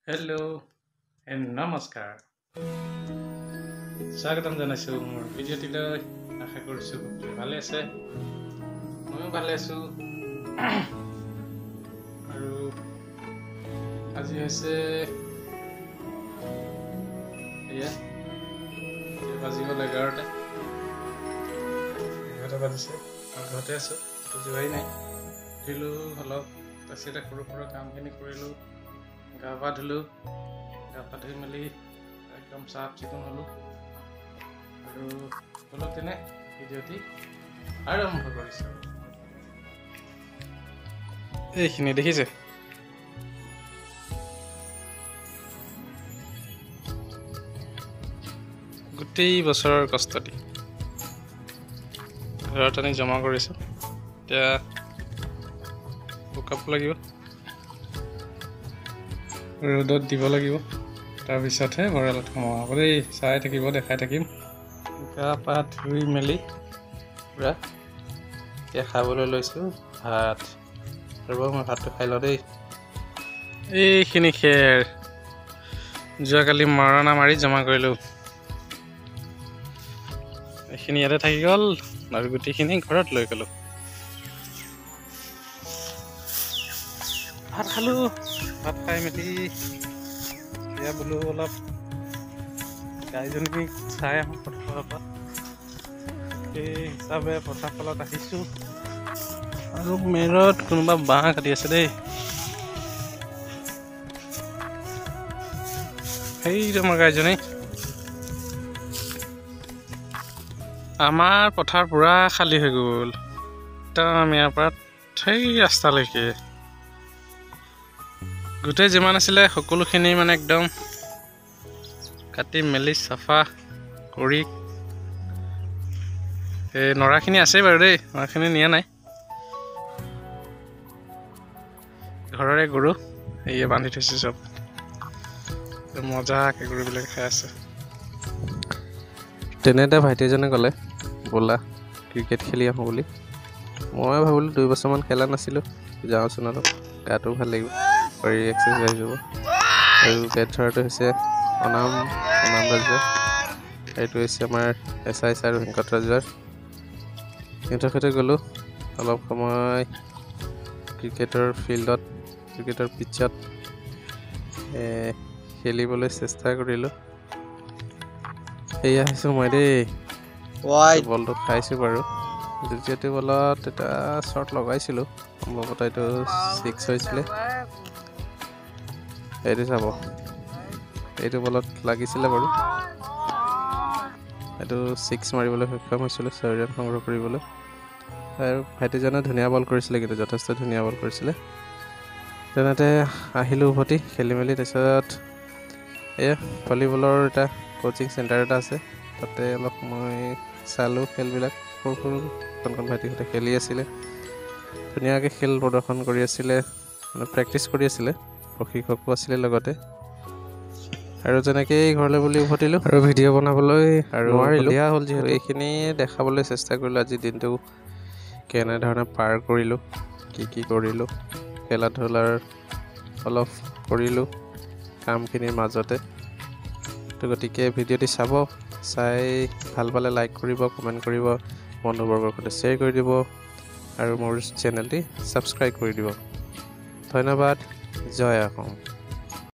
Hello and namaskar. স্বাগতম জানাইছো মোৰ ভিডিঅ'টিলৈ। আশা কৰিছো সকলোৱে ভালে আছে, ময়ো ভালে আছো। আৰু আজি হৈছে বাজি গ'ল 11টা বাজিছে আৰু ঘৰতে আছো, যোৱাই নাই। উঠিলো অলপ, তাৰপিছতে সৰু সৰু কামখিনি কৰিলো, গা পা ধুলো, গা পা ধুই মেলি একদম চাফ চিকুণ হ'লো আৰু অলপ তেনে ভিডিঅ'টি আৰম্ভ কৰিছো। এইখিনি দেখিছে, গোটেই বছৰৰ কষ্ট দি ঘৰত আনি জমা কৰিছো। এতিয়া শুকাব লাগিব, ৰ'দত দিব লাগিব, তাৰপিছতহে ভঁৰালত সোমাব দেই। চাই থাকিব, দেখাই থাকিম। গা পা ধুই মেলি পূৰা এতিয়া খাবলৈ লৈছোঁ ভাত। ৰ'ব মই ভাতটো খাই লওঁ দেই। এইখিনি খেৰ যোৱাকালি মৰণা মাৰি জমা কৰিলোঁ, এইখিনি ইয়াতে থাকি গ'ল আৰু গোটেইখিনি ঘৰত লৈ গ'লোঁ। ভাত খালোঁ, ভাত খাই মেলি এতিয়া বোলো অলপ গাইজনীক চাই আহোঁ পথাৰৰ পৰা। সেই হিচাপে পথাৰখনত আহিছোঁ আৰু মেৰত কোনোবা বাঁহ কাটি আছে দেই। সেইটো আমাৰ গাইজনী। আমাৰ পথাৰ পূৰা খালী হৈ গ'ল, একদম ইয়াৰ পৰা সেই ৰাস্তালৈকে গোটেই যিমান আছিলে সকলোখিনি মানে একদম কাটি মেলি চাফা কৰি, এই নৰাখিনি আছেই বাৰু দেই, নৰাখিনি নিয়া নাই। ঘৰৰে গৰু এইয়ে বান্ধি থৈছে, চব মজাকৈ গৰুবিলাক খাই আছে। তেনেতে ভাইটি এজনে ক'লে ব'লা ক্ৰিকেট খেলি আহোঁ বুলি। মই ভাবিলোঁ 2 বছৰমান খেলা নাছিলোঁ, যাওঁচোন অলপ, গাটো ভাল লাগিব, শৰীৰ এক্সাৰচাইজ হ'ব। আৰু বেট ধৰাটো হৈছে অনাম ৰাজুৱা, এইটো হৈছে আমাৰ SIS আৰু ভেংকট ৰাজুৱাৰ। সিহঁতৰ সৈতে গ'লোঁ অলপ সময় ক্ৰিকেটৰ ফিল্ডত, ক্ৰিকেটৰ পিটছত খেলিবলৈ চেষ্টা কৰিলোঁ। সেয়া আহিছোঁ মই দেই, বলটো খাইছোঁ বাৰু। দ্বিতীয়টো বলত এটা শ্বট লগাইছিলোঁ, সম্ভৱতঃ এইটো 6 হৈছিলে। এইটো চাব, এইটো বলত লাগিছিলে বাৰু, এইটো 6 মাৰিবলৈ সক্ষম হৈছিলোঁ, 6 ৰান সংগ্ৰহ কৰিবলৈ। আৰু ভাইটিজনে ধুনীয়া বল কৰিছিলে, কিন্তু যথেষ্ট ধুনীয়া বল কৰিছিলে। তেনেতে আহিলোঁ উভতি খেলি মেলি। তাৰপিছত এয়া ভলীবলৰ এটা কোচিং চেণ্টাৰ এটা আছে, তাতে অলপ মই চালোঁ খেলবিলাক। সৰু সৰু কণ ভাইটিহঁতে খেলি আছিলে, ধুনীয়াকৈ খেল প্ৰদৰ্শন কৰি আছিলে, মানে প্ৰেক্টিচ কৰি আছিলে, প্ৰশিক্ষকো আছিলে লগতে। আৰু যেনেকেই ঘৰলৈ বুলি উভতিলোঁ আৰু ভিডিঅ' বনাবলৈ আৰু সন্ধিয়া হ'ল যিহেতু এইখিনি দেখাবলৈ চেষ্টা কৰিলোঁ। আজি দিনটো কেনেধৰণে পাৰ কৰিলোঁ, কি কৰিলোঁ, খেলা ধূলাৰ অলপ কৰিলোঁ কামখিনিৰ মাজতে। তো গতিকে ভিডিঅ'টি চাব, চাই ভাল পালে লাইক কৰিব, কমেণ্ট কৰিব, বন্ধুবৰ্গৰ সৈতে শ্বেয়াৰ কৰি দিব আৰু মোৰ চেনেলটি ছাবস্ক্ৰাইব কৰি দিব। ধন্যবাদ। জয় অসম।